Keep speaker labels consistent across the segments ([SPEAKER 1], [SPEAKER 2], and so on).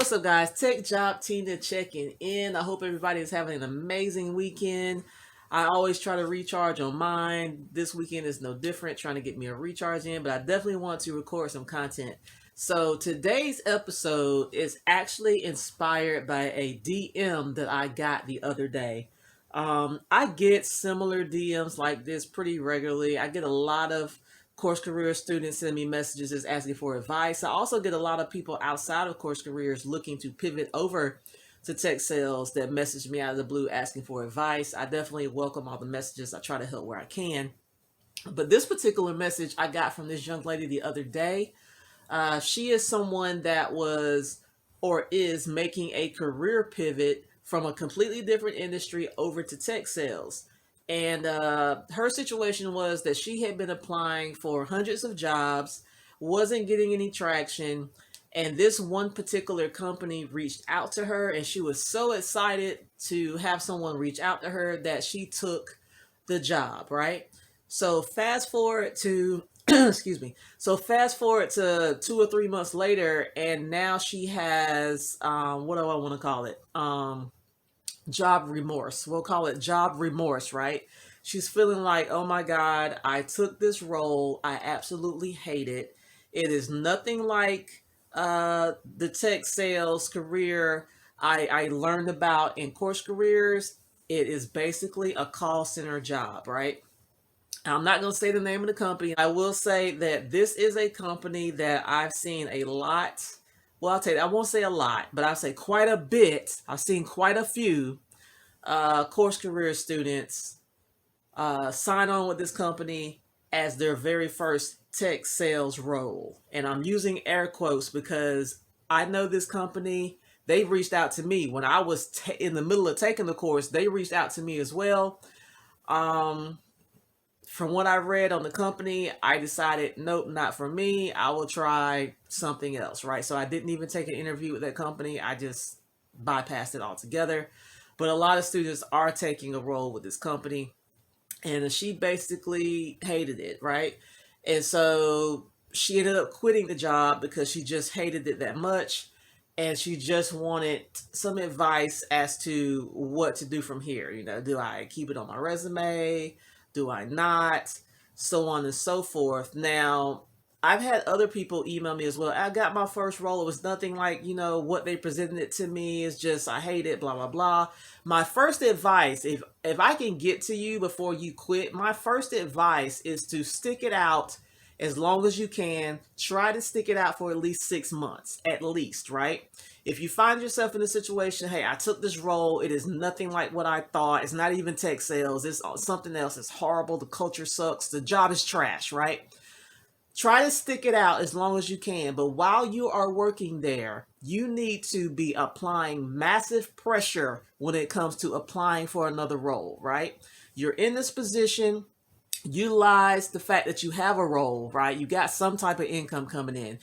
[SPEAKER 1] What's up, guys? Tech Job Tina checking in. I hope everybody is having an amazing weekend. I always try to recharge on mine. This weekend is no different, trying to get me a recharge in, but I definitely want to record some content. So today's episode is actually inspired by a DM that I got the other day. I get similar DMs like this pretty regularly. I get a lot of CourseCareers students send me messages asking for advice. I also get a lot of people outside of CourseCareers looking to pivot over to tech sales that message me out of the blue asking for advice. I definitely welcome all the messages. I try to help where I can. But this particular message I got from this young lady the other day, she is someone that was or is making a career pivot from a completely different industry over to tech sales. And her situation was that she had been applying for hundreds of jobs, wasn't getting any traction. And this one particular company reached out to her, and she was so excited to have someone reach out to her that she took the job, right? So fast forward to, excuse me. So fast forward to 2 or 3 months later, and now she has, what do I want to call it? Job remorse. We'll call it job remorse, right? She's feeling like, oh my God, I took this role. I absolutely hate it. It is nothing like the tech sales career I learned about in CourseCareers. It is basically a call center job, right? I'm not going to say the name of the company. I will say that this is a company that I've seen a lot. Well, I'll tell you, I won't say a lot, but I'll say quite a bit. I've seen quite a few CourseCareer students sign on with this company as their very first tech sales role. And I'm using air quotes because I know this company. They reached out to me when I was in the middle of taking the course. They reached out to me as well. From what I read on the company, I decided, nope, not for me. I will try something else, right? So I didn't even take an interview with that company. I just bypassed it altogether. But a lot of students are taking a role with this company, and she basically hated it, right? And so she ended up quitting the job because she just hated it that much, and she just wanted some advice as to what to do from here. You know, do I keep it on my resume? Do I not? So on and so forth. Now, I've had other people email me as well. I got my first role. It was nothing like, what they presented it to me is just, I hate it, blah, blah, blah. My first advice, if I can get to you before you quit, my first advice is to stick it out as long as you can. Try to stick it out for at least 6 months, at least, right? If you find yourself in a situation, hey, I took this role, it is nothing like what I thought, it's not even tech sales, it's something else, it's horrible, the culture sucks, the job is trash, right? Try to stick it out as long as you can. But while you are working there, you need to be applying massive pressure when it comes to applying for another role, right? You're in this position. Utilize the fact that you have a role, right? You got some type of income coming in.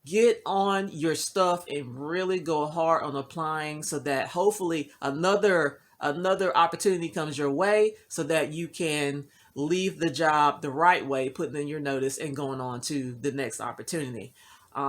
[SPEAKER 1] Get on your stuff and really go hard on applying so that hopefully another opportunity comes your way so that you can leave the job the right way, putting in your notice and going on to the next opportunity.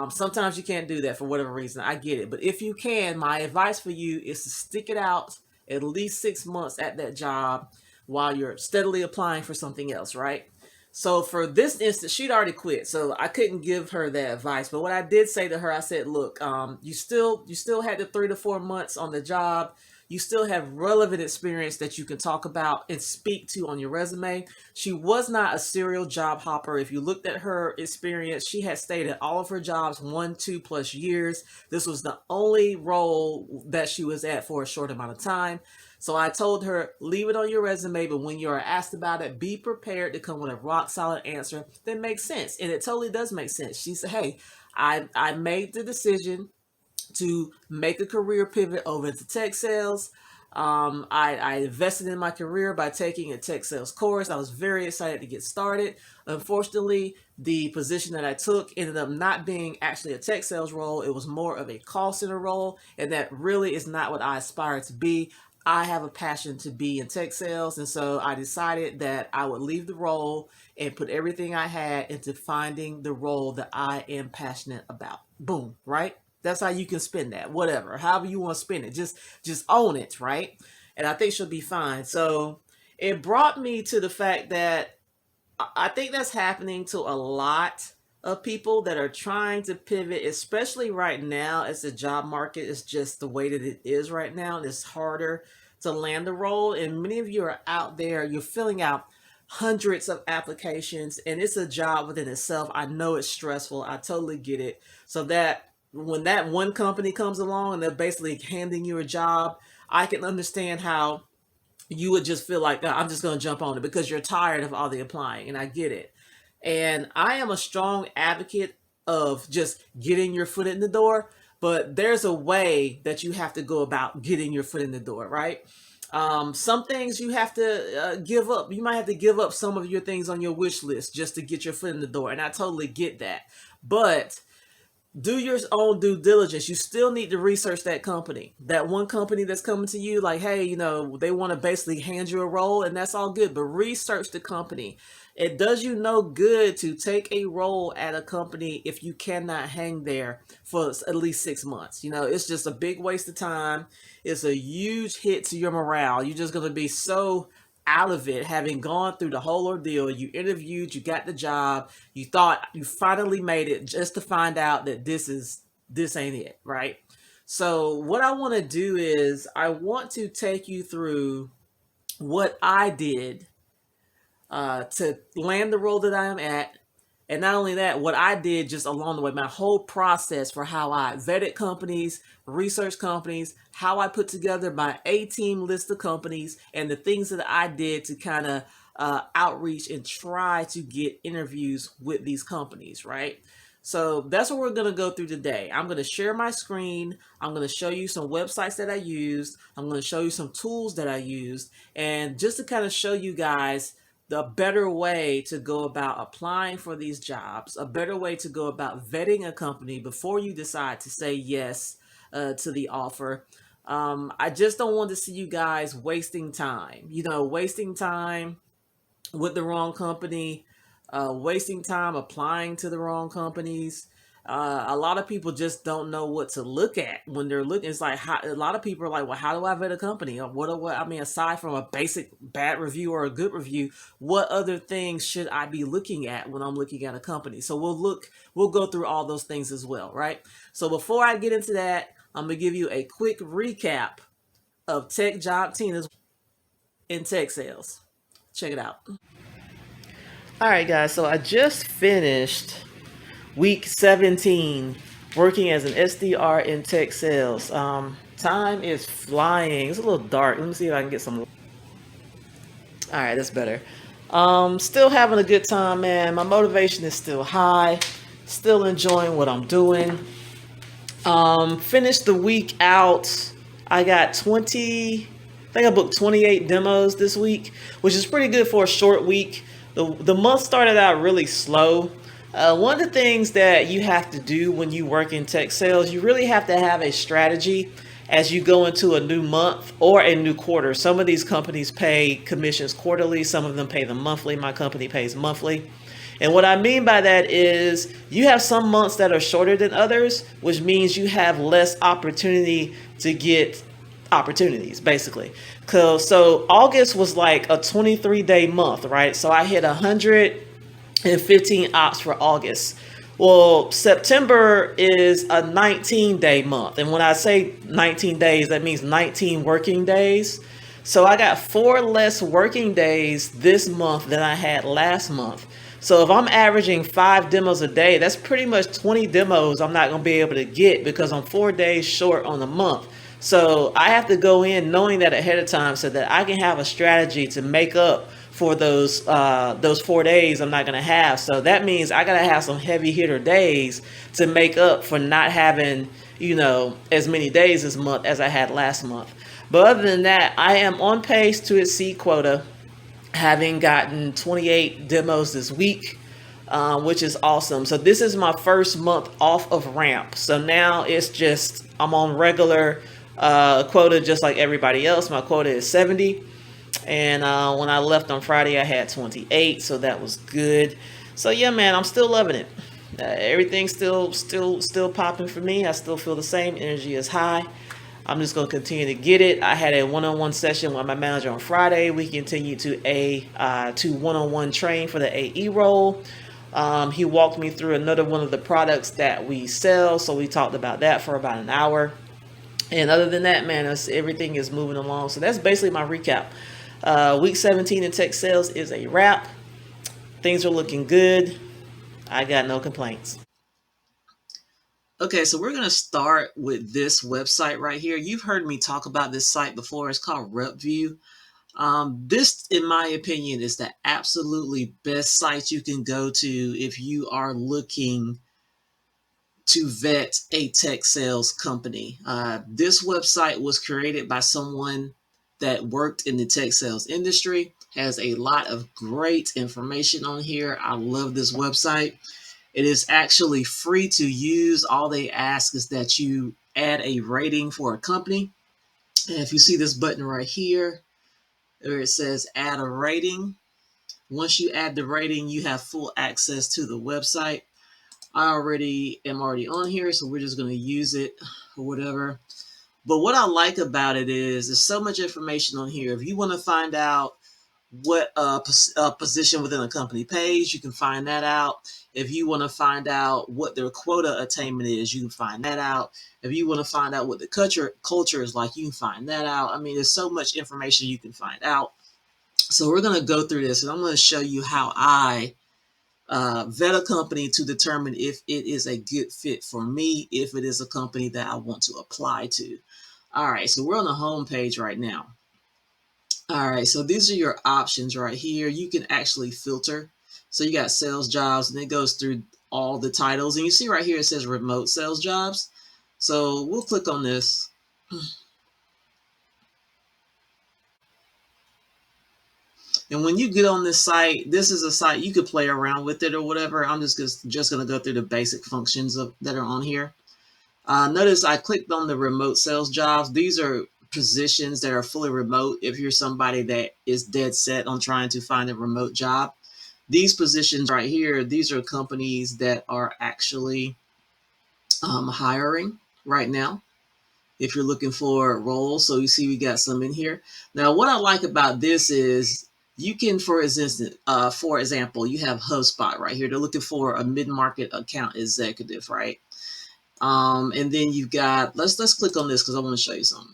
[SPEAKER 1] Sometimes you can't do that for whatever reason. I get it. But if you can, my advice for you is to stick it out at least 6 months at that job while you're steadily applying for something else, right? So for this instance, she'd already quit, so I couldn't give her that advice. But what I did say to her, I said, look, you still had the 3 to 4 months on the job. You still have relevant experience that you can talk about and speak to on your resume. She was not a serial job hopper. If you looked at her experience, she had stayed at all of her jobs 1, 2+ years. This was the only role that she was at for a short amount of time. So I told her, leave it on your resume, but when you're asked about it, be prepared to come with a rock solid answer that makes sense. And it totally does make sense. She said, hey, I made the decision to make a career pivot over into tech sales. I invested in my career by taking a tech sales course. I was very excited to get started. Unfortunately, the position that I took ended up not being actually a tech sales role. It was more of a call center role, and that really is not what I aspire to be. I have a passion to be in tech sales, and so I decided that I would leave the role and put everything I had into finding the role that I am passionate about. Boom, right? That's how you can spend that. Whatever, however you want to spend it, just own it, right? And I think she'll be fine. So it brought me to the fact that I think that's happening to a lot of people that are trying to pivot, especially right now as the job market is just the way that it is right now. And it's harder to land a role. And many of you are out there, you're filling out hundreds of applications, and it's a job within itself. I know it's stressful. I totally get it. So that when that one company comes along and they're basically handing you a job, I can understand how you would just feel like, I'm just going to jump on it because you're tired of all the applying. And I get it. And I am a strong advocate of just getting your foot in the door, but there's a way that you have to go about getting your foot in the door, right? Some things you have to give up. You might have to give up some of your things on your wish list just to get your foot in the door. And I totally get that. But do your own due diligence. You still need to research that company. That one company that's coming to you like, hey, you know, they want to basically hand you a role, and that's all good. But research the company. It does you no good to take a role at a company if you cannot hang there for at least 6 months. You know, it's just a big waste of time. It's a huge hit to your morale. You're just going to be so out of it, having gone through the whole ordeal. You interviewed, you got the job, you thought you finally made it, just to find out that this ain't it, right? So what I want to do is I want to take you through what I did to land the role that I am at. And not only that, what I did just along the way, my whole process for how I vetted companies, research companies, how I put together my A-team list of companies, and the things that I did to kind of outreach and try to get interviews with these companies, right? So that's what we're going to go through today. I'm going to share my screen. I'm going to show you some websites that I used. I'm going to show you some tools that I used. And just to kind of show you guys the better way to go about applying for these jobs, a better way to go about vetting a company before you decide to say yes to the offer. I just don't want to see you guys wasting time, wasting time with the wrong company, wasting time applying to the wrong companies. A lot of people just don't know what to look at when they're looking. It's like a lot of people are like, well, how do I vet a company? Or I mean, aside from a basic bad review or a good review, what other things should I be looking at when I'm looking at a company? So we'll go through all those things as well, right? So before I get into that, I'm gonna give you a quick recap of tech job teams in tech sales. Check it out. All right, guys. So I just finished week 17 working as an SDR in tech sales. Time is flying. It's a little dark. Let me see if I can get some. All right, that's better. Still having a good time, man. My motivation is still high. Still enjoying what I'm doing. Finished the week out. I got 20. I think I booked 28 demos this week, which is pretty good for a short week. The month started out really slow. One of the things that you have to do when you work in tech sales, you really have to have a strategy as you go into a new month or a new quarter. Some of these companies pay commissions quarterly. Some of them pay them monthly. My company pays monthly. And what I mean by that is you have some months that are shorter than others, which means you have less opportunity to get opportunities, basically. So August was like a 23-day month, right? So I hit 115 ops for August. Well, September is a 19-day month. And when I say 19 days, that means 19 working days. So I got 4 less working days this month than I had last month. So if I'm averaging 5 demos a day, that's pretty much 20 demos I'm not going to be able to get because I'm 4 days short on the month. So I have to go in knowing that ahead of time so that I can have a strategy to make up for those 4 days I'm not going to have. So that means I got to have some heavy hitter days to make up for not having, as many days this month as I had last month. But other than that, I am on pace to exceed quota, having gotten 28 demos this week, which is awesome. So this is my first month off of ramp. So now it's just, I'm on regular quota just like everybody else. My quota is 70. And when I left on Friday, I had 28. So that was good. So yeah, man, I'm still loving it. Everything's still popping for me. I still feel the same. Energy is high. I'm just going to continue to get it. I had a one-on-one session with my manager on Friday. We continued to one-on-one train for the AE role. He walked me through another one of the products that we sell, so we talked about that for about an hour. And other than that, man, everything is moving along. So that's basically my recap. Week 17 in tech sales is a wrap. Things are looking good. I got no complaints. Okay, so we're going to start with this website right here. You've heard me talk about this site before. It's called RepVue. This, in my opinion, is the absolutely best site you can go to if you are looking to vet a tech sales company. This website was created by someone that worked in the tech sales industry, has a lot of great information on here. I love this website. It is actually free to use. All they ask is that you add a rating for a company. And if you see this button right here, where it says add a rating, once you add the rating, you have full access to the website. I am already on here, so we're just going to use it or whatever. But what I like about it is there's so much information on here. If you want to find out what position within a company pays, you can find that out. If you want to find out what their quota attainment is, you can find that out. If you want to find out what the culture is like, you can find that out. I mean, there's so much information you can find out. So we're going to go through this, and I'm going to show you how I vet a company to determine if it is a good fit for me, if it is a company that I want to apply to. All right, so we're on the home page right now. All right, so these are your options right here. You can actually filter. So you got sales jobs, and it goes through all the titles. And you see right here, it says remote sales jobs. So we'll click on this. And when you get on this site, this is a site you could play around with it or whatever. I'm just going to go through the basic functions that are on here. Notice I clicked on the remote sales jobs. These are positions that are fully remote. If you're somebody that is dead set on trying to find a remote job, these positions right here, these are companies that are actually hiring right now. If you're looking for roles, so you see we got some in here. Now, what I like about this is you can, for example, you have HubSpot right here. They're looking for a mid-market account executive, right? And then you've got, let's click on this because I want to show you something.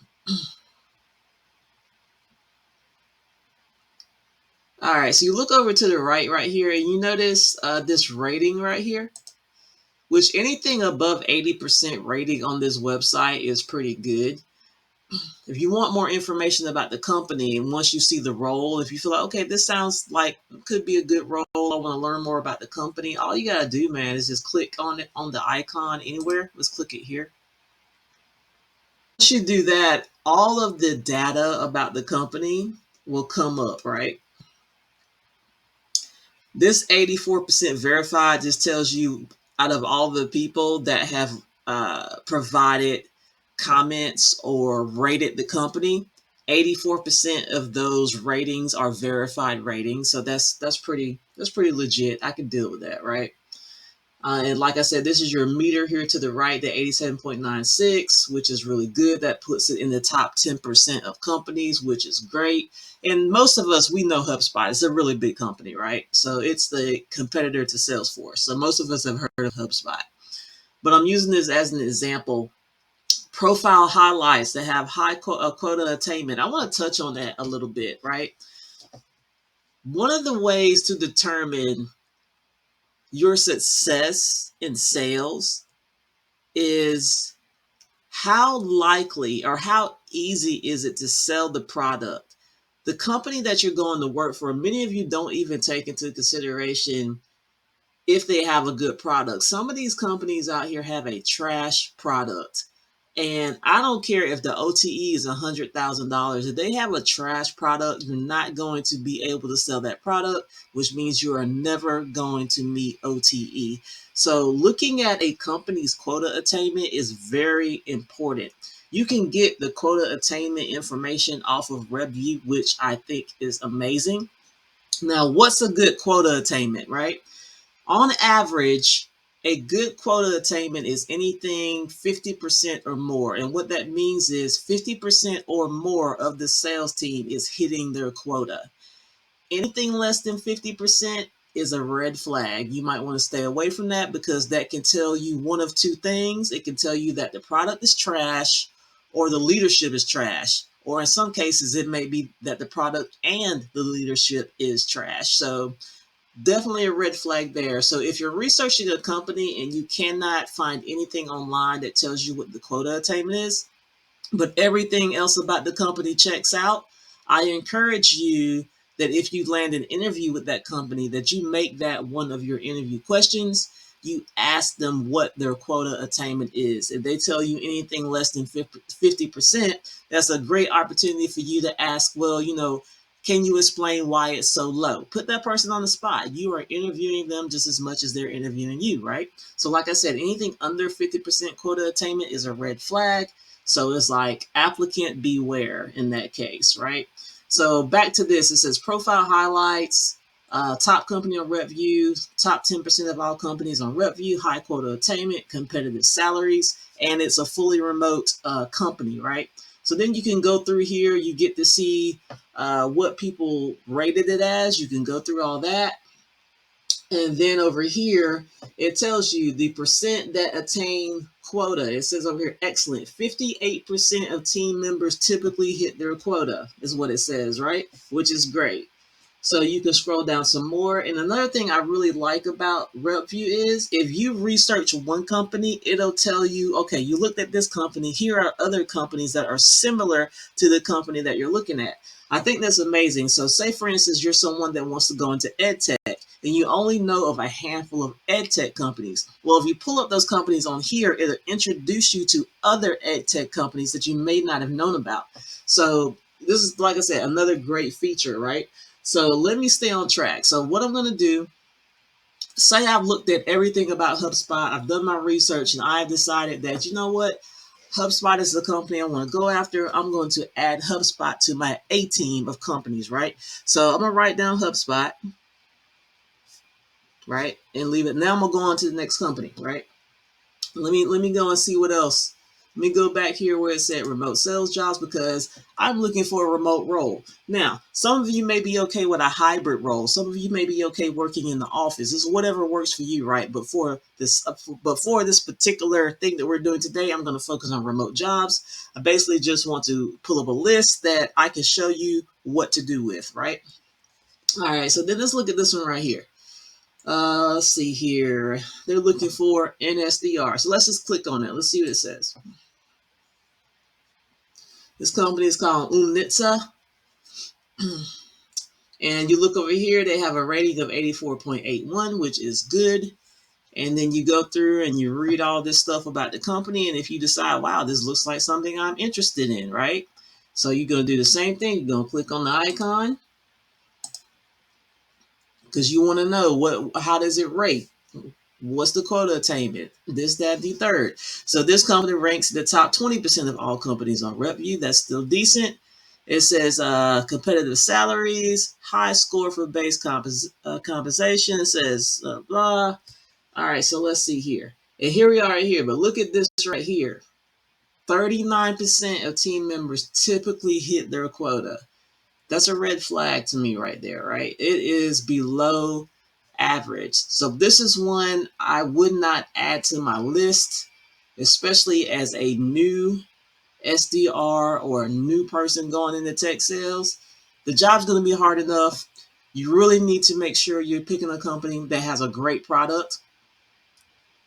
[SPEAKER 1] All right, so you look over to the right here, and you notice this rating right here, which anything above 80% rating on this website is pretty good. If you want more information about the company, and once you see the role, if you feel like, okay, this sounds like could be a good role, I want to learn more about the company, all you got to do, man, is just click on it on the icon anywhere. Let's click it here. Once you do that, all of the data about the company will come up, right? This 84% verified just tells you out of all the people that have provided comments or rated the company, 84% of those ratings are verified ratings. So that's pretty legit. I can deal with that, right? And like I said, this is your meter here to the right, the 87.96, which is really good. That puts it in the top 10% of companies, which is great. And most of us, we know HubSpot. It's a really big company, right? So it's the competitor to Salesforce. So most of us have heard of HubSpot. But I'm using this as an example. Profile highlights that have high quota attainment. I want to touch on that a little bit, right? One of the ways to determine your success in sales is how likely or how easy is it to sell the product. The company that you're going to work for, many of you don't even take into consideration if they have a good product. Some of these companies out here have a trash product. And I don't care if the OTE is $100,000. If they have a trash product, you're not going to be able to sell that product, which means you are never going to meet OTE. So looking at a company's quota attainment is very important. You can get the quota attainment information off of RepVue, which I think is amazing. Now, what's a good quota attainment, right? On average, A good quota attainment is anything 50% or more. And what that means is 50% or more of the sales team is hitting their quota. Anything less than 50% is a red flag. You might want to stay away from that because that can tell you one of two things. It can tell you that the product is trash or the leadership is trash. Or in some cases, it may be that the product and the leadership is trash. So definitely a red flag there. So if you're researching a company and you cannot find anything online that tells you what the quota attainment is, but everything else about the company checks out, I encourage you that if you land an interview with that company, that you make that one of your interview questions. You ask them what their quota attainment is. If they tell you anything less than 50%, that's a great opportunity for you to ask, well, can you explain why it's so low? Put that person on the spot. You are interviewing them just as much as they're interviewing you, right? So like I said, anything under 50% quota attainment is a red flag. So it's like applicant beware in that case, right? So back to this, it says profile highlights, top company on RepVue, top 10% of all companies on RepVue, high quota attainment, competitive salaries, and it's a fully remote company, right? So then you can go through here, you get to see what people rated it as. You can go through all that. And then over here, it tells you the percent that attain quota. It says over here, excellent. 58% of team members typically hit their quota, is what it says, right? Which is great. So you can scroll down some more. And another thing I really like about RepVue is if you research one company, it'll tell you, okay, you looked at this company. Here are other companies that are similar to the company that you're looking at. I think that's amazing. So say, for instance, you're someone that wants to go into ed tech and you only know of a handful of ed tech companies. Well, if you pull up those companies on here, it'll introduce you to other ed tech companies that you may not have known about. So this is, like I said, another great feature, right? So let me stay on track. So what I'm going to do, say I've looked at everything about HubSpot, I've done my research, and I've decided that, you know what, HubSpot is the company I want to go after. I'm going to add HubSpot to my A team of companies, right? So I'm going to write down HubSpot, right, and leave it. Now I'm going to go on to the next company, right? Let me go and see what else. Let me go back here where it said remote sales jobs because I'm looking for a remote role. Now, some of you may be okay with a hybrid role. Some of you may be okay working in the office. It's whatever works for you, right? But for this particular thing that we're doing today, I'm going to focus on remote jobs. I basically just want to pull up a list that I can show you what to do with, right? All right, so then let's look at this one right here. Let's see here. They're looking for an SDR. So let's just click on it. Let's see what it says. This company is called Umnitsa. And you look over here, they have a rating of 84.81, which is good. And then you go through and you read all this stuff about the company. And if you decide, wow, this looks like something I'm interested in, right? So you're going to do the same thing. You're going to click on the icon because you want to know how does it rate? What's the quota attainment? This, that, the third. So this company ranks in the top 20% of all companies on RepVue. That's still decent. It says competitive salaries, high score for base compensation. It says blah. All right, so let's see here. And here we are right here. But look at this right here. 39% of team members typically hit their quota. That's a red flag to me right there, right? It is below average. So this is one I would not add to my list, especially as a new SDR or a new person going into tech sales. The job's going to be hard enough. You really need to make sure you're picking a company that has a great product,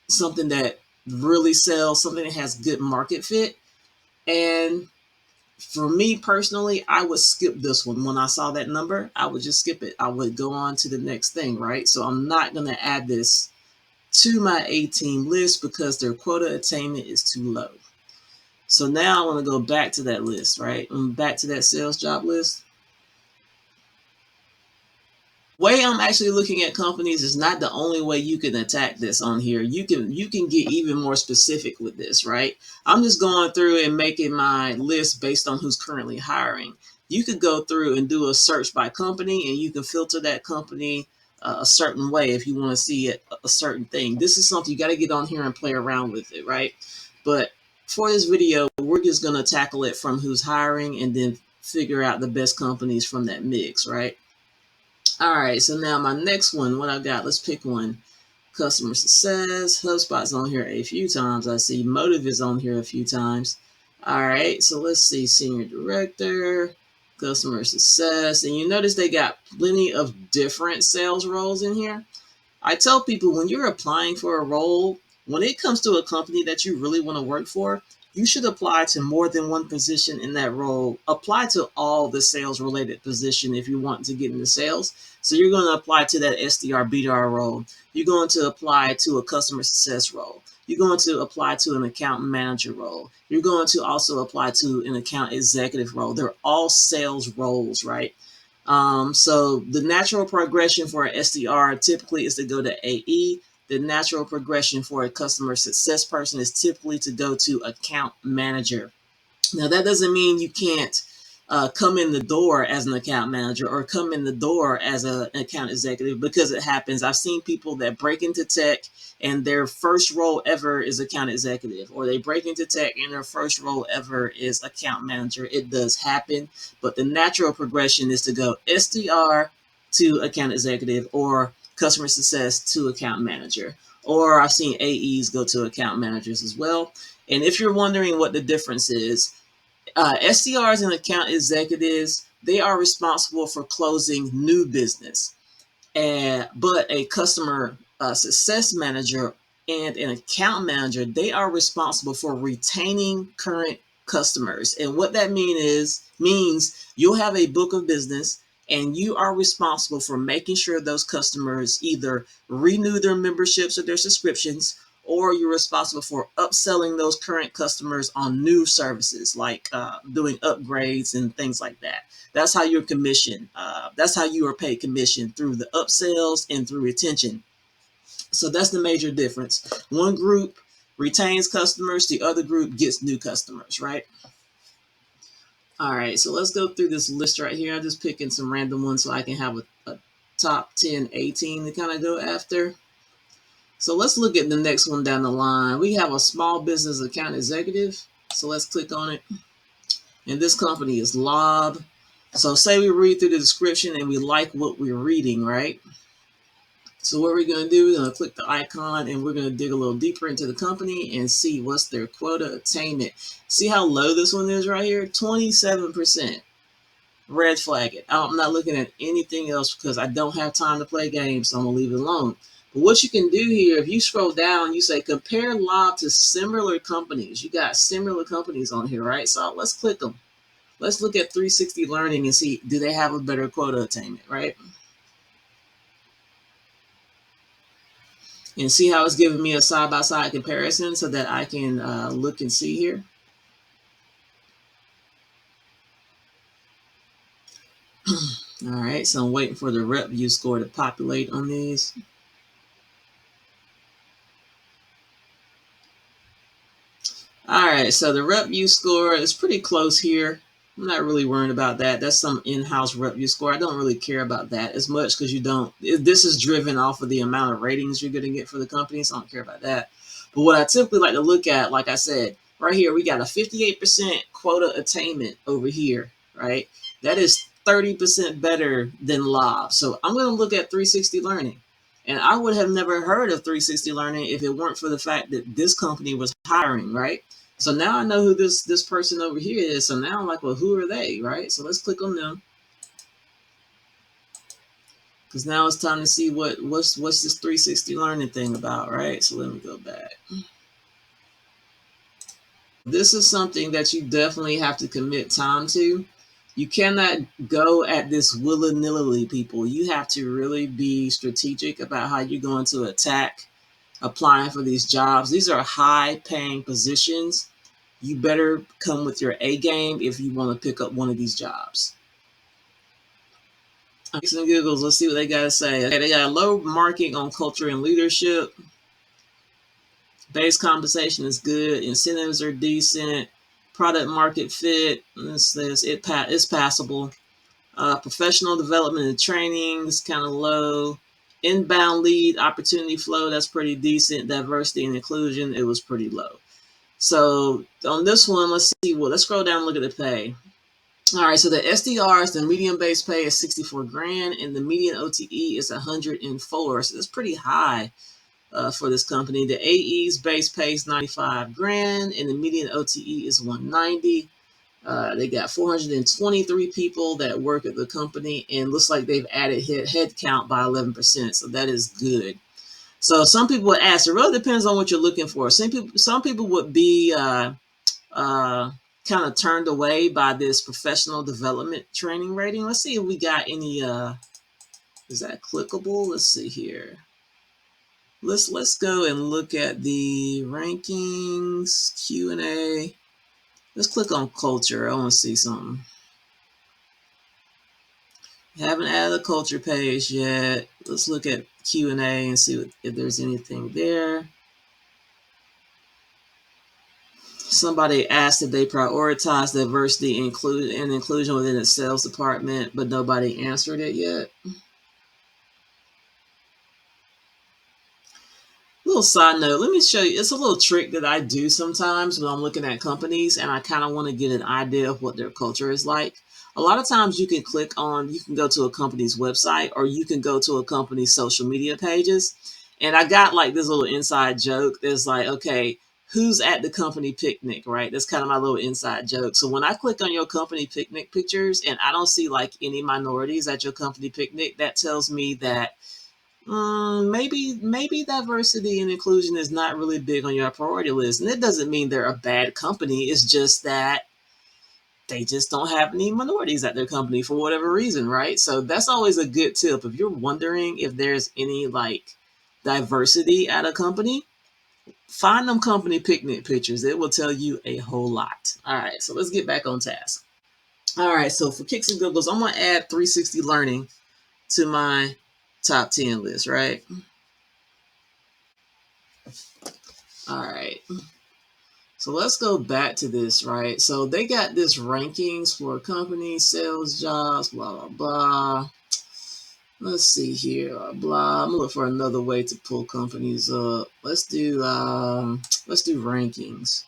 [SPEAKER 1] something that really sells, something that has good market fit. And for me personally, I would skip this one. When I saw that number, I would just skip it. I would go on to the next thing, right? So I'm not going to add this to my A team list because their quota attainment is too low. So now I want to go back to that list, right? I'm back to that sales job list. The way I'm actually looking at companies is not the only way you can attack this on here. You can get even more specific with this, right? I'm just going through and making my list based on who's currently hiring. You could go through and do a search by company and you can filter that company a certain way if you want to see a certain thing. This is something you got to get on here and play around with it, right? But for this video, we're just going to tackle it from who's hiring and then figure out the best companies from that mix, right? All right, so now my next one, what I've got, let's pick one. Customer success, HubSpot's on here a few times. I see Motive is on here a few times. All right, so let's see, senior director, customer success, and you notice they got plenty of different sales roles in here. I tell people when you're applying for a role, when it comes to a company that you really want to work for, you should apply to more than one position in that role. Apply to all the sales related position if you want to get into sales. So you're going to apply to that SDR, BDR role. You're going to apply to a customer success role. You're going to apply to an account manager role. You're going to also apply to an account executive role. They're all sales roles, right? So the natural progression for an SDR typically is to go to AE. The natural progression for a customer success person is typically to go to account manager. Now, that doesn't mean you can't come in the door as an account manager or come in the door as an account executive, because it happens. I've seen people that break into tech and their first role ever is account executive, or they break into tech and their first role ever is account manager. It does happen, but the natural progression is to go SDR to account executive or customer success to account manager. Or I've seen AEs go to account managers as well. And if you're wondering what the difference is, SDRs and account executives, they are responsible for closing new business. But a customer success manager and an account manager, they are responsible for retaining current customers. And what that means you'll have a book of business and you are responsible for making sure those customers either renew their memberships or their subscriptions, or you're responsible for upselling those current customers on new services, like doing upgrades and things like that. That's how you're commissioned. That's how you are paid commission, through the upsells and through retention. So that's the major difference. One group retains customers, the other group gets new customers, right? All right, so let's go through this list right here. I'm just picking some random ones so I can have a top 10, 18 to kind of go after. So let's look at the next one down the line. We have a small business account executive. So let's click on it. And this company is Lob. So say we read through the description and we like what we're reading, right? So what we're going to do, we're going to click the icon and we're going to dig a little deeper into the company and see what's their quota attainment. See how low this one is right here? 27%. Red flag it. I'm not looking at anything else because I don't have time to play games, so I'm going to leave it alone. But what you can do here, if you scroll down, you say compare Lob to similar companies. You got similar companies on here, right? So let's click them. Let's look at 360 Learning and see, do they have a better quota attainment, right? And see how it's giving me a side-by-side comparison so that I can look and see here. All right, so I'm waiting for the RepVue score to populate on these. All right, so the RepVue score is pretty close here. I'm not really worrying about that. That's some in-house RepVue score. I don't really care about that as much because this is driven off of the amount of ratings you're going to get for the company, so I don't care about that. But what I typically like to look at, like I said, right here, we got a 58% quota attainment over here, right? That is 30% better than Lob. So I'm going to look at 360 Learning. And I would have never heard of 360 Learning if it weren't for the fact that this company was hiring, right? So now I know who this person over here is. So now I'm like, well, who are they, right? So let's click on them. Because now it's time to see what's this 360 Learning thing about, right? So let me go back. This is something that you definitely have to commit time to. You cannot go at this willy-nilly, people. You have to really be strategic about how you're going to attack applying for these jobs. These are high-paying positions. You better come with your A game if you want to pick up one of these jobs. Some Googles, let's see what they got to say. Okay, they got a low marking on culture and leadership. Base compensation is good. Incentives are decent. Product market fit, it's passable. Professional development and training is kind of low. Inbound lead opportunity flow, that's pretty decent. Diversity and inclusion, it was pretty low. So on this one, let's see. Well, let's scroll down and look at the pay. All right, so the SDRs, the median base pay is 64 grand, and the median OTE is 104. So that's pretty high for this company. The AE's base pay is 95 grand, and the median OTE is 190. They got 423 people that work at the company, and looks like they've added head count by 11%. So that is good. So some people would ask, it really depends on what you're looking for. Some people would be kind of turned away by this professional development training rating. Let's see if we got any. Is that clickable? Let's see here. Let's go and look at the rankings, Q&A. Let's click on culture. I want to see something. Haven't added a culture page yet. Let's look at Q&A and see if there's anything there. Somebody asked if they prioritize diversity and inclusion within its sales department, but nobody answered it yet. Little side note, let me show you. It's a little trick that I do sometimes when I'm looking at companies and I kind of want to get an idea of what their culture is like. A lot of times you can go to a company's website, or you can go to a company's social media pages. And I got like this little inside joke. There's like, okay, who's at the company picnic, right? That's kind of my little inside joke. So when I click on your company picnic pictures and I don't see like any minorities at your company picnic, that tells me that maybe diversity and inclusion is not really big on your priority list. And it doesn't mean they're a bad company. It's just that they just don't have any minorities at their company for whatever reason, right? So that's always a good tip. If you're wondering if there's any like diversity at a company, find them company picnic pictures. It will tell you a whole lot. All right, so let's get back on task. All right, so for kicks and giggles, I'm going to add 360 learning to my top 10 list, right? All right. So let's go back to this, right? So they got this rankings for companies, sales jobs, blah, blah, blah. Let's see here, blah. I'm gonna look for another way to pull companies up. Let's do rankings.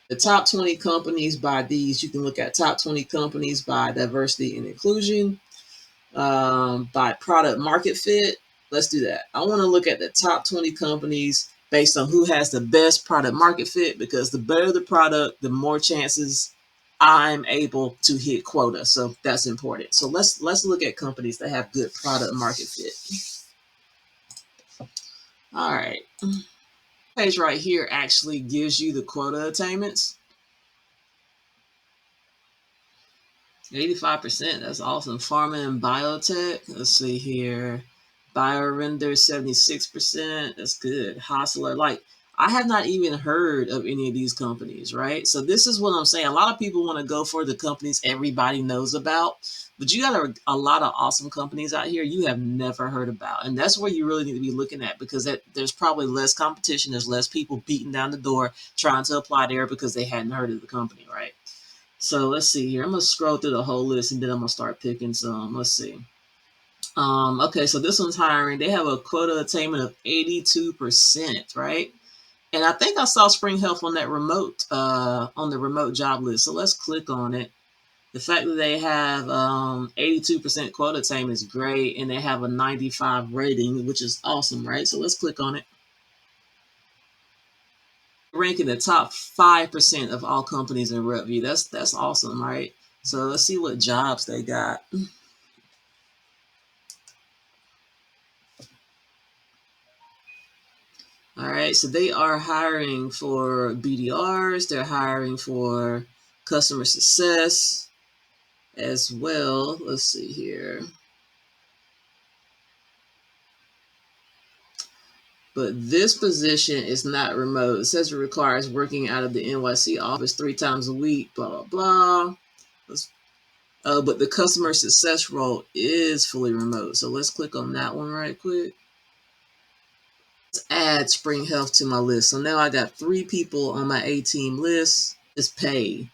[SPEAKER 1] The top 20 companies by these, you can look at top 20 companies by diversity and inclusion, by product market fit. Let's do that. I want to look at the top 20 companies based on who has the best product market fit, because the better the product, the more chances I'm able to hit quota. So that's important. So let's look at companies that have good product market fit. All right. Page right here actually gives you the quota attainments. 85%, that's awesome. Pharma and biotech, let's see here. Biorender, 76%, that's good. Hostler, like, I have not even heard of any of these companies, right? So this is what I'm saying. A lot of people want to go for the companies everybody knows about, but you got a lot of awesome companies out here you have never heard about. And that's where you really need to be looking at, because there's probably less competition. There's less people beating down the door trying to apply there because they hadn't heard of the company, right? So let's see here. I'm going to scroll through the whole list and then I'm going to start picking some. Let's see. Okay, so this one's hiring. They have a quota attainment of 82%, right? And I think I saw Spring Health on that on the remote job list. So let's click on it. The fact that they have 82% quota attainment is great, and they have a 95 rating, which is awesome, right? So let's click on it. Ranking the top 5% of all companies in RepVue. That's awesome, right? So let's see what jobs they got. All right, so they are hiring for BDRs. They're hiring for customer success as well. Let's see here. But this position is not remote. It says it requires working out of the NYC office 3 times a week, blah, blah, blah. But the customer success role is fully remote. So let's click on that one right quick. Let's add Spring Health to my list. So now I got 3 people on my A-team list. It's paid.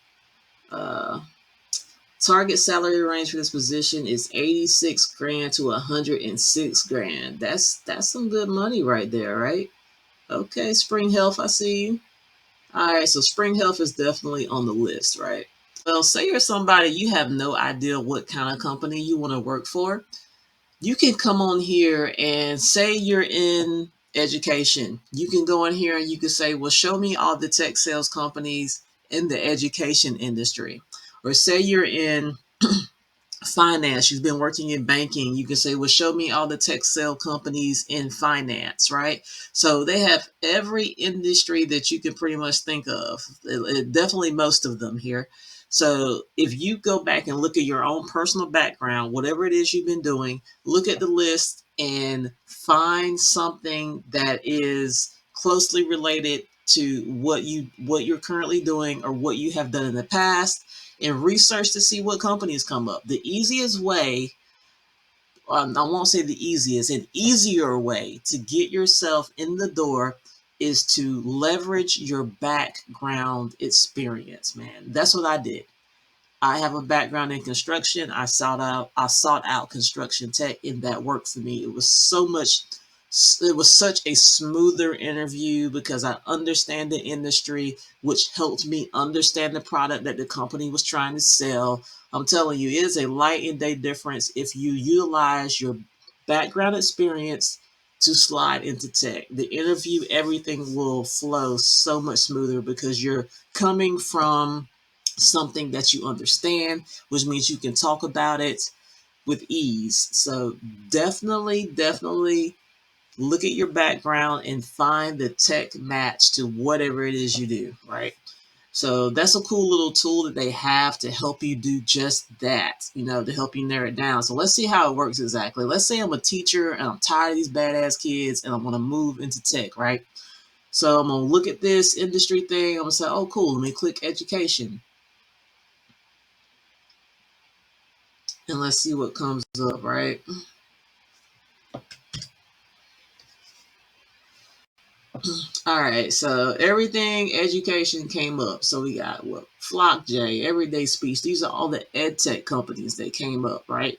[SPEAKER 1] Target salary range for this position is 86 grand to 106 grand. That's some good money right there, right? Okay, Spring Health, I see you. All right, so Spring Health is definitely on the list, right? Well, say you're somebody, you have no idea what kind of company you want to work for. You can come on here and say you're in education. You can go in here and you can say, well, show me all the tech sales companies in the education industry. Or say you're in finance, you've been working in banking, you can say, well, show me all the tech sale companies in finance, right? So they have every industry that you can pretty much think of, definitely most of them here. So if you go back and look at your own personal background, whatever it is you've been doing, look at the list and find something that is closely related to what you're currently doing or what you have done in the past, and research to see what companies come up. The easiest way, I won't say the easiest, an easier way to get yourself in the door is to leverage your background experience, man. That's what I did. I have a background in construction. I sought out construction tech, and that worked for me. It was such a smoother interview because I understand the industry, which helped me understand the product that the company was trying to sell. I'm telling you, it is a light and day difference if you utilize your background experience to slide into tech. The interview, everything will flow so much smoother because you're coming from something that you understand, which means you can talk about it with ease. So definitely look at your background and find the tech match to whatever it is you do, right? So that's a cool little tool that they have to help you do just that, to help you narrow it down. So let's see how it works exactly. Let's say I'm a teacher and I'm tired of these badass kids and I want to move into tech, right? So I'm going to look at this industry thing. I'm going to say, oh, cool. Let me click education. And let's see what comes up, right? All right, so everything education came up. So we got what? FlockJ, Everyday Speech. These are all the ed tech companies that came up, right?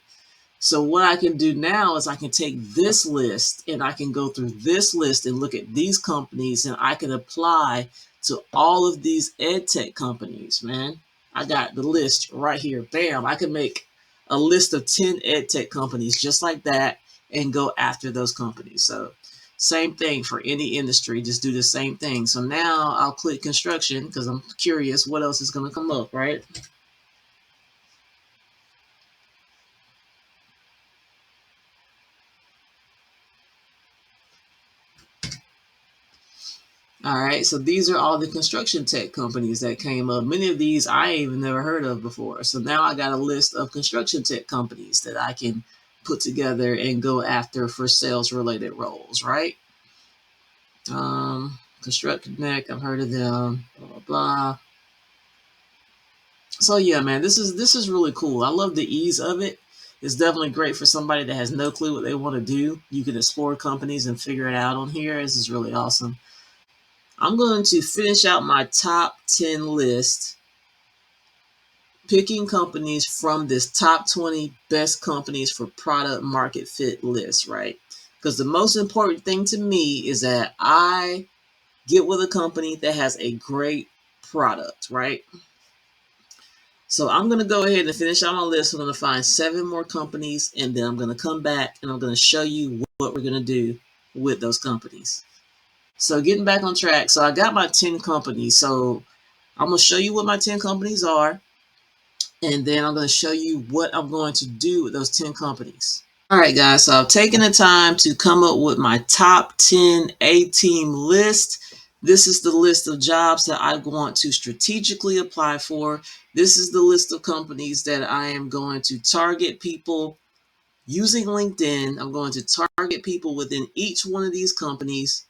[SPEAKER 1] So what I can do now is I can take this list and I can go through this list and look at these companies and I can apply to all of these ed tech companies, man. I got the list right here. Bam, I can make a list of 10 ed tech companies just like that and go after those companies. So same thing for any industry, just do the same thing. So now I'll click construction because I'm curious what else is going to come up, right? All right, so these are all the construction tech companies that came up. Many of these I ain't even never heard of before. So now I got a list of construction tech companies that I can put together and go after for sales related roles, right? Construct Connect, I've heard of them, blah, blah, blah. So yeah, man, this is really cool. I love the ease of it. It's definitely great for somebody that has no clue what they want to do. You can explore companies and figure it out on here. This is really awesome. I'm going to finish out my top 10 list, picking companies from this top 20 best companies for product market fit list, right? Because the most important thing to me is that I get with a company that has a great product, right? So I'm going to go ahead and finish out my list. I'm going to find 7 more companies, and then I'm going to come back and I'm going to show you what we're going to do with those companies. So getting back on track. So I got my 10 companies. So I'm going to show you what my 10 companies are, and then I'm going to show you what I'm going to do with those 10 companies. All right, guys, so I've taken the time to come up with my top 10 A-team list. This is the list of jobs that I want to strategically apply for. This is the list of companies that I am going to target people using LinkedIn. I'm going to target people within each one of these companies,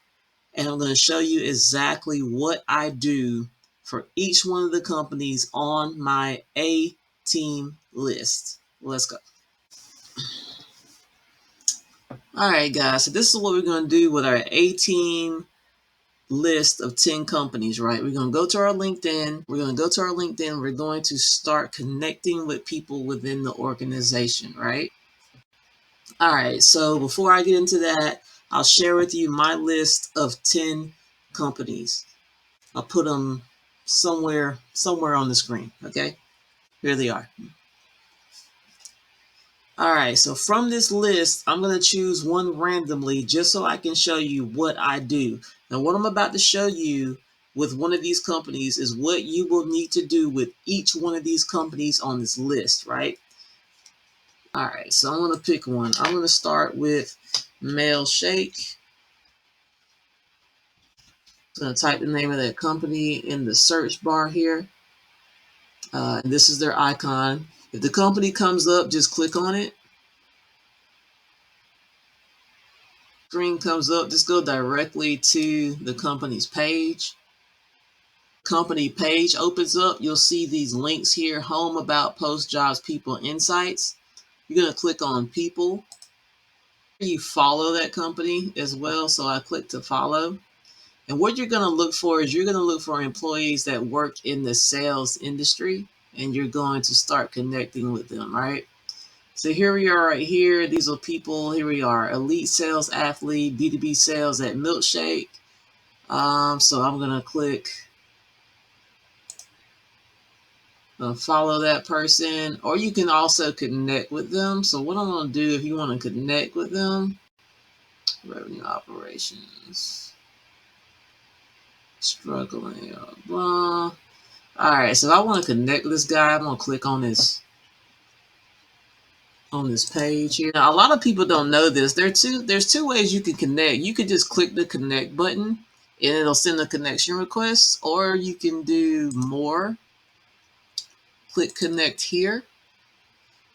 [SPEAKER 1] and I'm going to show you exactly what I do for each one of the companies on my A-team list. Let's go. All right, guys, so this is what we're going to do with our A-team list of 10 companies, right? We're going to go to our LinkedIn. We're going to start connecting with people within the organization, right? All right, so before I get into that, I'll share with you my list of 10 companies. I'll put them somewhere on the screen, okay? Here they are. All right, so from this list, I'm going to choose one randomly just so I can show you what I do. Now, what I'm about to show you with one of these companies is what you will need to do with each one of these companies on this list, right? All right, so I'm going to pick one. I'm going to start with Mail Shake. I'm going to type the name of that company in the search bar here. And this is their icon. If the company comes up, just click on it. Screen comes up, just go directly to the company's page. Company page opens up. You'll see these links here: home, about, post, jobs, people, insights. You're going to click on people. You follow that company as well. So I click to follow. And what you're going to look for is you're going to look for employees that work in the sales industry, and you're going to start connecting with them, right? So here we are right here. These are people. Here we are. Elite sales athlete, B2B sales at Milkshake. So I'm going to click follow that person, or you can also connect with them. So what I'm going to do, if you want to connect with them, revenue operations, struggling, blah. All right, so if I want to connect with this guy, I'm going to click on this page here. Now, a lot of people don't know this. There's two ways you can connect. You could just click the connect button and it'll send a connection request, or you can do more. Click connect here.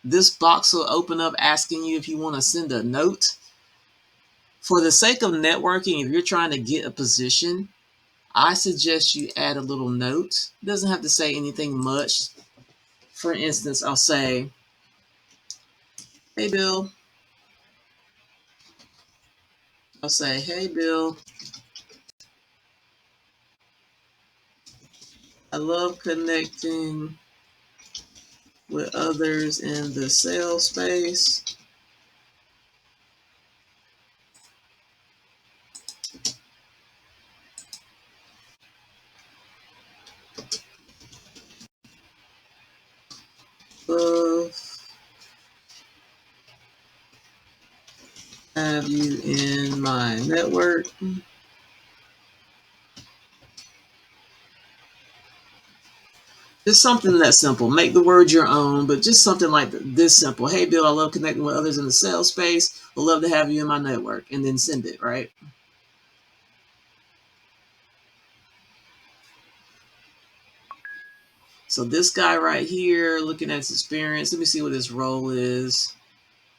[SPEAKER 1] This box will open up asking you if you want to send a note. For the sake of networking, if you're trying to get a position, I suggest you add a little note. It doesn't have to say anything much. For instance, I'll say, hey, Bill. I'll say, hey, Bill. I love connecting with others in the sales space. Love have you in my network. Just something that simple. Make the word your own, but just something like this simple. Hey, Bill, I love connecting with others in the sales space. I'd love to have you in my network. And then send it, right? So this guy right here, looking at his experience, let me see what his role is.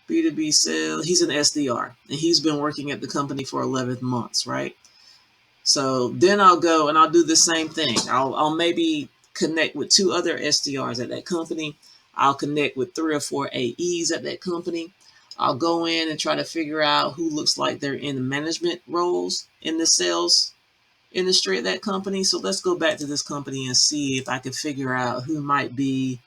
[SPEAKER 1] B2B sales. He's an SDR, and he's been working at the company for 11 months, right? So then I'll go and I'll do the same thing. I'll maybe connect with 2 other SDRs at that company. I'll connect with 3 or 4 AEs at that company. I'll go in and try to figure out who looks like they're in management roles in the sales industry at that company. So let's go back to this company and see if I can figure out who might be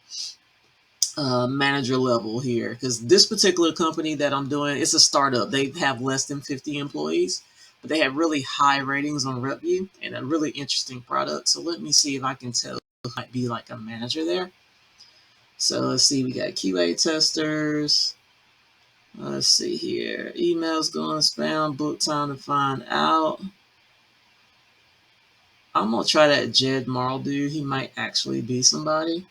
[SPEAKER 1] manager level here. Because this particular company that I'm doing, it's a startup. They have less than 50 employees. But they have really high ratings on RepVue and a really interesting product. So let me see if I can tell who might be like a manager there. So let's see, we got QA testers. Let's see here. Emails going spam, book time to find out. I'm going to try that Jed Marl dude. He might actually be somebody.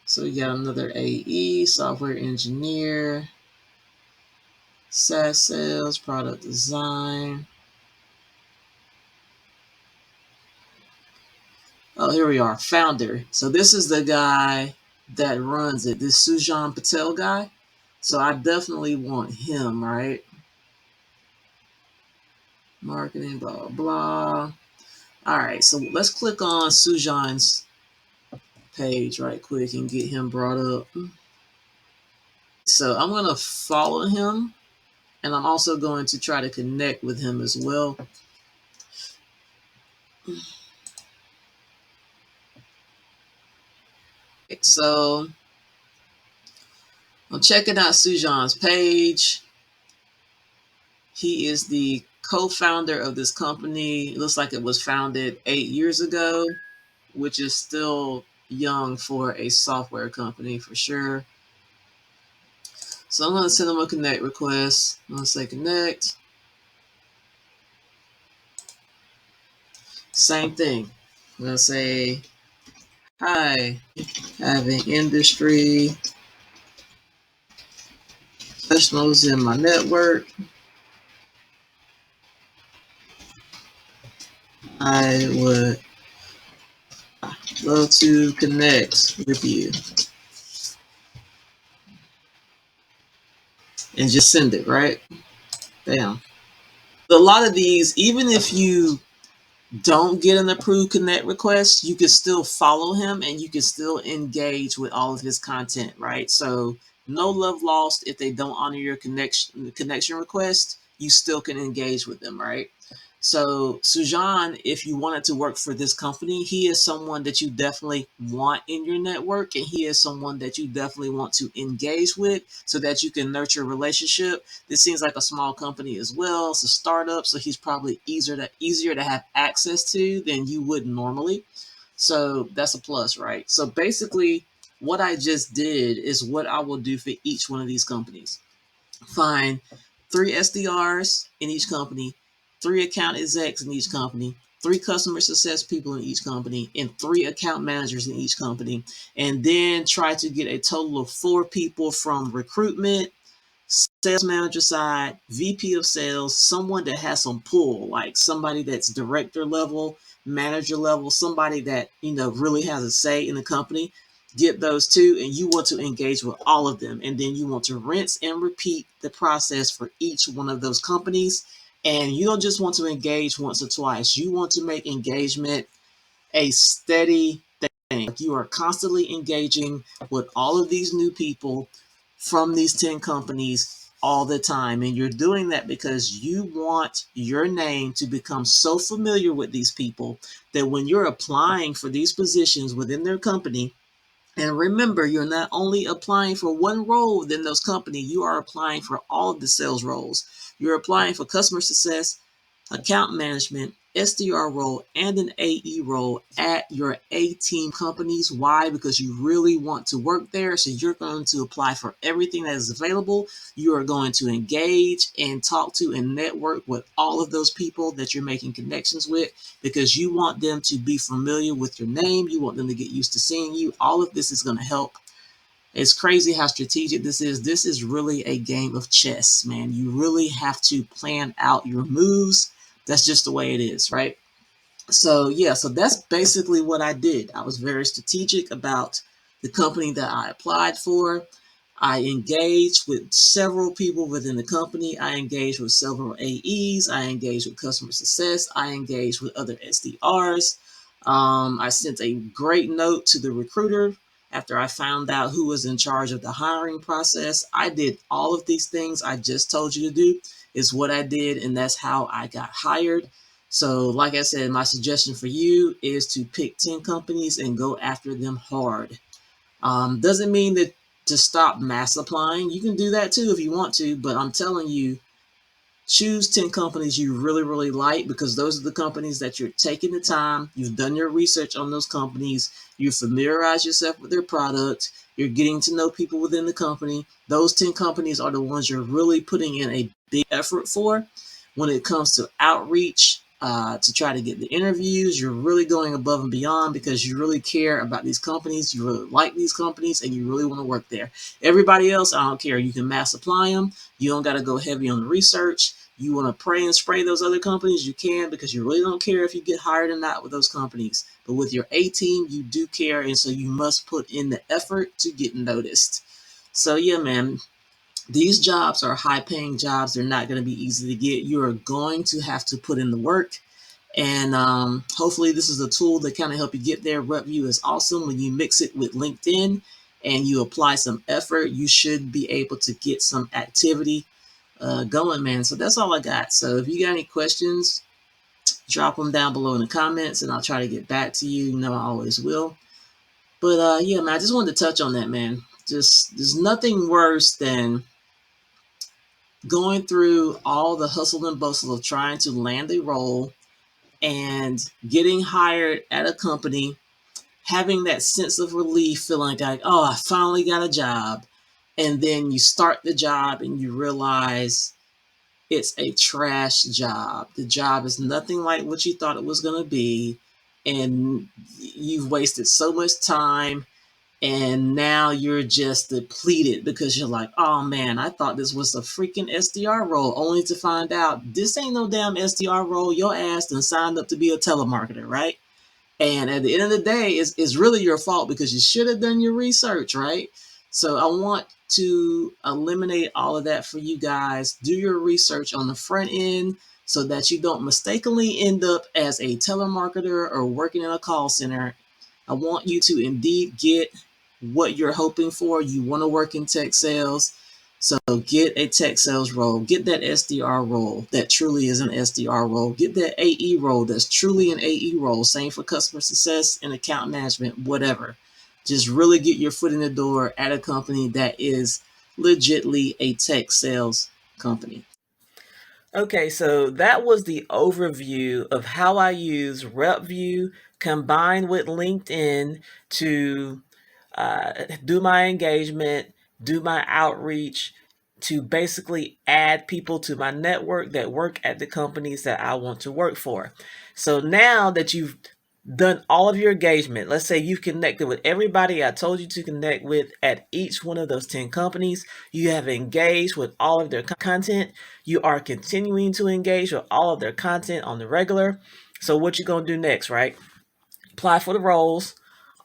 [SPEAKER 1] So we got another AE, software engineer, SaaS sales, product design. Oh, here we are, founder. So this is the guy that runs it, this Sujan Patel guy. So I definitely want him, right? Marketing, blah, blah, blah. All right, so let's click on Sujan's page right quick and get him brought up. So I'm going to follow him, and I'm also going to try to connect with him as well. So I'm checking out Sujan's page. He is the co-founder of this company. It looks like it was founded 8 years ago, which is still young for a software company for sure. So I'm going to send him a connect request. I'm going to say connect. Same thing. I'm going to say, hi, having industry professionals in my network. I would love to connect with you. And just send it, right? Bam. A lot of these, even if you don't get an approved connect request, you can still follow him and you can still engage with all of his content, right? So no love lost if they don't honor your connection request, you still can engage with them, right? So Sujan, if you wanted to work for this company, he is someone that you definitely want in your network, and he is someone that you definitely want to engage with so that you can nurture a relationship. This seems like a small company as well. It's a startup, so he's probably easier to have access to than you would normally. So that's a plus, right? So basically, what I just did is what I will do for each one of these companies. Find 3 SDRs in each company, 3 account execs in each company, 3 customer success people in each company, and 3 account managers in each company. And then try to get a total of 4 people from recruitment, sales manager side, VP of sales, someone that has some pull, like somebody that's director level, manager level, somebody that, really has a say in the company. Get those 2, and you want to engage with all of them. And then you want to rinse and repeat the process for each one of those companies. And you don't just want to engage once or twice. You want to make engagement a steady thing. Like, you are constantly engaging with all of these new people from these 10 companies all the time. And you're doing that because you want your name to become so familiar with these people that when you're applying for these positions within their company, and remember, you're not only applying for one role within those companies, you are applying for all of the sales roles. You're applying for customer success, account management, SDR role, and an AE role at your A team companies. Why? Because you really want to work there. So you're going to apply for everything that is available. You are going to engage and talk to and network with all of those people that you're making connections with, because you want them to be familiar with your name. You want them to get used to seeing you. All of this is going to help. It's crazy how strategic this is. This is really a game of chess, man. You really have to plan out your moves. That's just the way it is, right? So yeah, so that's basically what I did. I was very strategic about the company that I applied for. I engaged with several people within the company. I engaged with several AEs. I engaged with customer success. I engaged with other SDRs. I sent a great note to the recruiter after I found out who was in charge of the hiring process. I did all of these things I just told you to do. Is what I did, and that's how I got hired. So, like I said, my suggestion for you is to pick 10 companies and go after them hard. Doesn't mean that to stop mass applying. You can do that too if you want to, but I'm telling you, choose 10 companies you really, really like, because those are the companies that you're taking the time. You've done your research on those companies. You familiarize yourself with their product. You're getting to know people within the company. Those 10 companies are the ones you're really putting in a big effort for. When it comes to outreach, to try to get the interviews, you're really going above and beyond because you really care about these companies. You really like these companies and you really want to work there. Everybody else, I don't care. You can mass apply them. You don't got to go heavy on the research. You want to pray and spray those other companies, you can, because you really don't care if you get hired or not with those companies. But with your A team, you do care, and so you must put in the effort to get noticed. So yeah, man, these jobs are high paying jobs. They're not going to be easy to get. You are going to have to put in the work. And hopefully this is a tool that kind of help you get there. RepVue is awesome. When you mix it with LinkedIn and you apply some effort, you should be able to get some activity going, man. So that's all I got. So if you got any questions, drop them down below in the comments and I'll try to get back to you. You know, I always will. But yeah, man, I just wanted to touch on that, man. Just there's nothing worse than going through all the hustle and bustle of trying to land a role and getting hired at a company, having that sense of relief, feeling like, oh, I finally got a job. And then you start the job and you realize it's a trash job. The job is nothing like what you thought it was going to be. And you've wasted so much time. And now you're just depleted because you're like, oh man, I thought this was a freaking SDR role, only to find out this ain't no damn SDR role. Your ass done signed up to be a telemarketer, right? And at the end of the day, it's really your fault because you should have done your research, right? So I want to eliminate all of that for you guys. Do your research on the front end so that you don't mistakenly end up as a telemarketer or working in a call center. I want you to indeed get what you're hoping for. You want to work in tech sales. So get a tech sales role, get that SDR role that truly is an SDR role, get that AE role that's truly an AE role, same for customer success and account management, whatever. Just really get your foot in the door at a company that is legitly a tech sales company. Okay, so that was the overview of how I use RepVue combined with LinkedIn to do my engagement, do my outreach, to basically add people to my network that work at the companies that I want to work for. So now that you've done all of your engagement, let's say you've connected with everybody I told you to connect with at each one of those 10 companies, you have engaged with all of their content, you are continuing to engage with all of their content on the regular. So what you gonna do next, right? Apply for the roles,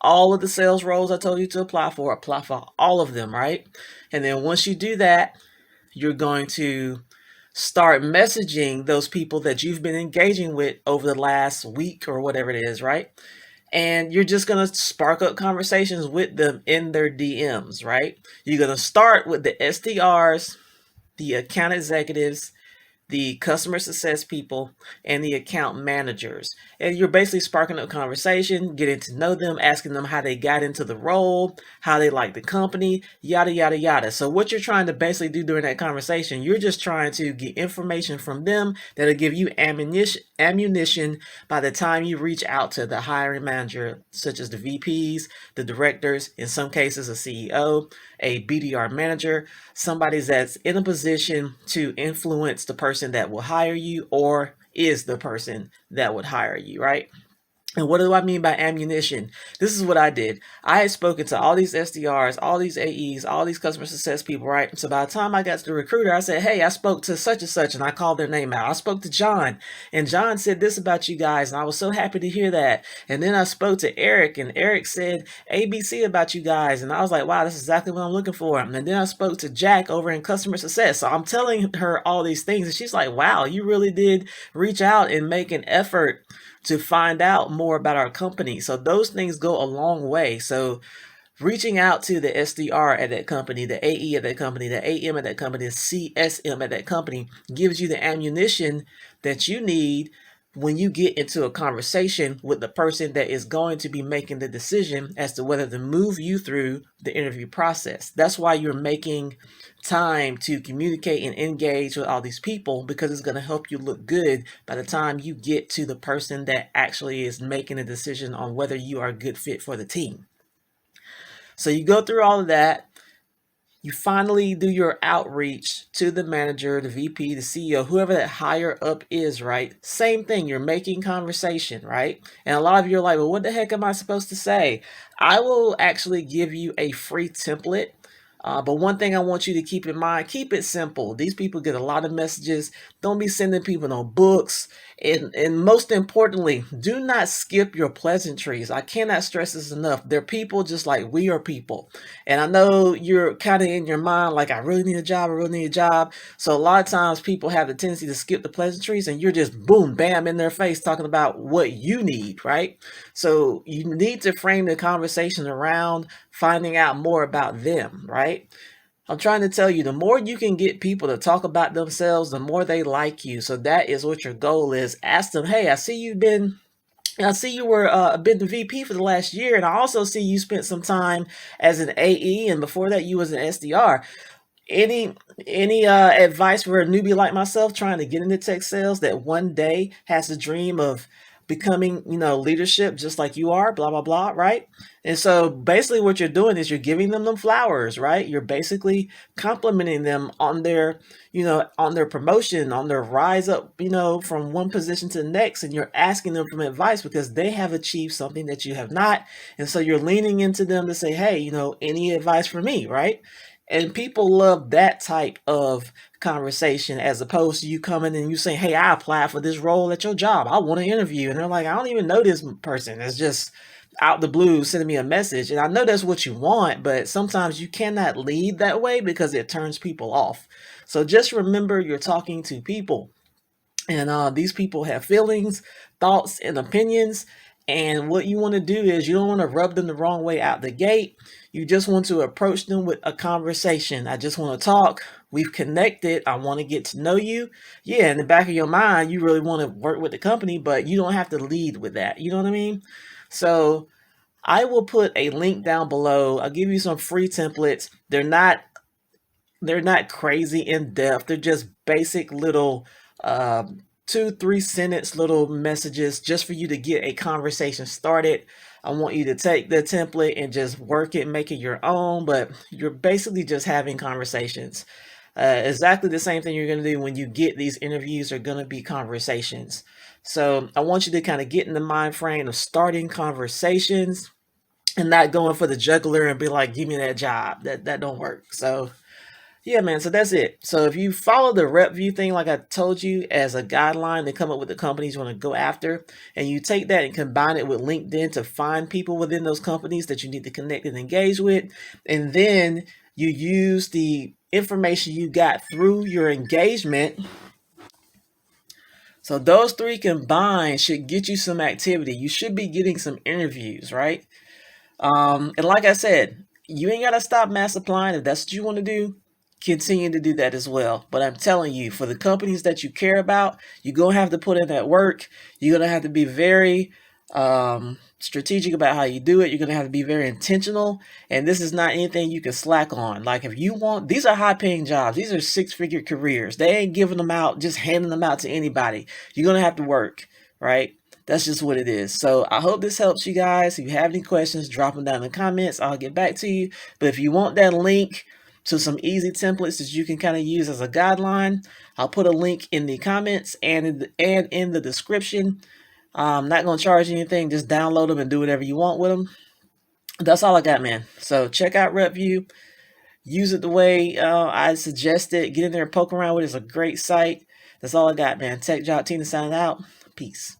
[SPEAKER 1] all of the sales roles I told you to apply for all of them, right? And then once you do that, you're going to start messaging those people that you've been engaging with over the last week or whatever it is, right? And you're just going to spark up conversations with them in their DMs, right? You're going to start with the SDRs, the account executives, the customer success people, and the account managers. And you're basically sparking up conversation, getting to know them, asking them how they got into the role, how they like the company, yada, yada, yada. So what you're trying to basically do during that conversation, you're just trying to get information from them that'll give you ammunition by the time you reach out to the hiring manager, such as the VPs, the directors, in some cases a CEO, a BDR manager, somebody that's in a position to influence the person that will hire you or is the person that would hire you, right? And what do I mean by ammunition? This is what I did. I had spoken to all these SDRs, all these AEs, all these customer success people, right? So by the time I got to the recruiter, I said, hey, I spoke to such and such, and I called their name out. I spoke to John, and John said this about you guys, and I was so happy to hear that. And then I spoke to Eric, and Eric said ABC about you guys, and I was like, wow, that's exactly what I'm looking for. And then I spoke to Jack over in customer success. So I'm telling her all these things, and she's like, wow, you really did reach out and make an effort to find out more about our company. So those things go a long way. So reaching out to the SDR at that company, the AE at that company, the AM at that company, the CSM at that company gives you the ammunition that you need when you get into a conversation with the person that is going to be making the decision as to whether to move you through the interview process. That's why you're making time to communicate and engage with all these people, because it's going to help you look good by the time you get to the person that actually is making a decision on whether you are a good fit for the team. So you go through all of that. You finally do your outreach to the manager, the VP, the CEO, whoever that higher up is, right? Same thing. You're making conversation, right? And a lot of you are like, well, what the heck am I supposed to say? I will actually give you a free template. But one thing I want you to keep in mind, keep it simple. These people get a lot of messages. Don't be sending people no books. And most importantly, do not skip your pleasantries. I cannot stress this enough. They're people just like we are people. And I know you're kind of in your mind like, I really need a job. I really need a job. So a lot of times people have the tendency to skip the pleasantries and you're just boom, bam, in their face talking about what you need, right? So you need to frame the conversation around finding out more about them, right? I'm trying to tell you, the more you can get people to talk about themselves, the more they like you. So that is what your goal is. Ask them, hey, I see you were been the VP for the last year, and I also see you spent some time as an AE, and before that you was an SDR. Any advice for a newbie like myself trying to get into tech sales that one day has the dream of becoming, leadership just like you are, blah blah blah, right? And so basically what you're doing is you're giving them flowers, right? You're basically complimenting them on their, on their promotion, on their rise up, from one position to the next, and you're asking them for advice because they have achieved something that you have not. And so you're leaning into them to say, hey, any advice for me, right? And people love that type of conversation as opposed to you coming and you saying, hey, I applied for this role at your job. I want to interview. And they're like, I don't even know this person. It's just out the blue sending me a message. And I know that's what you want, but sometimes you cannot lead that way because it turns people off. So just remember you're talking to people. And these people have feelings, thoughts, and opinions. And what you want to do is you don't want to rub them the wrong way out the gate. You just want to approach them with a conversation. I just want to talk. We've connected. I want to get to know you. Yeah, in the back of your mind, you really want to work with the company, but you don't have to lead with that. You know what I mean? So I will put a link down below. I'll give you some free templates. They're not crazy in depth. They're just basic little 2-3 sentence little messages just for you to get a conversation started. I want you to take the template and just work it, make it your own, but you're basically just having conversations. Exactly the same thing you're going to do when you get these interviews are going to be conversations. So I want you to kind of get in the mind frame of starting conversations and not going for the jugular and be like, give me that job. That don't work. So yeah, man. So that's it. So if you follow the RepVue thing, like I told you, as a guideline to come up with the companies you want to go after, and you take that and combine it with LinkedIn to find people within those companies that you need to connect and engage with, and then you use the information you got through your engagement. So those three combined should get you some activity. You should be getting some interviews, right? And like I said, you ain't got to stop mass applying. If that's what you want to do, continue to do that as well. But I'm telling you, for the companies that you care about, you're going to have to put in that work. You're going to have to be very strategic about how you do it. You're going to have to be very intentional. And this is not anything you can slack on. Like if you want, these are high paying jobs. These are 6-figure careers. They ain't giving them out, just handing them out to anybody. You're going to have to work, right? That's just what it is. So I hope this helps you guys. If you have any questions, drop them down in the comments. I'll get back to you. But if you want that link to some easy templates that you can kind of use as a guideline, I'll put a link in the comments and in the description. I'm not going to charge anything. Just download them and do whatever you want with them. That's all I got, man. So check out RepVue. Use it the way I suggested. Get in there and poke around with it. It's a great site. That's all I got, man. Tech Job Tina signing out. Peace.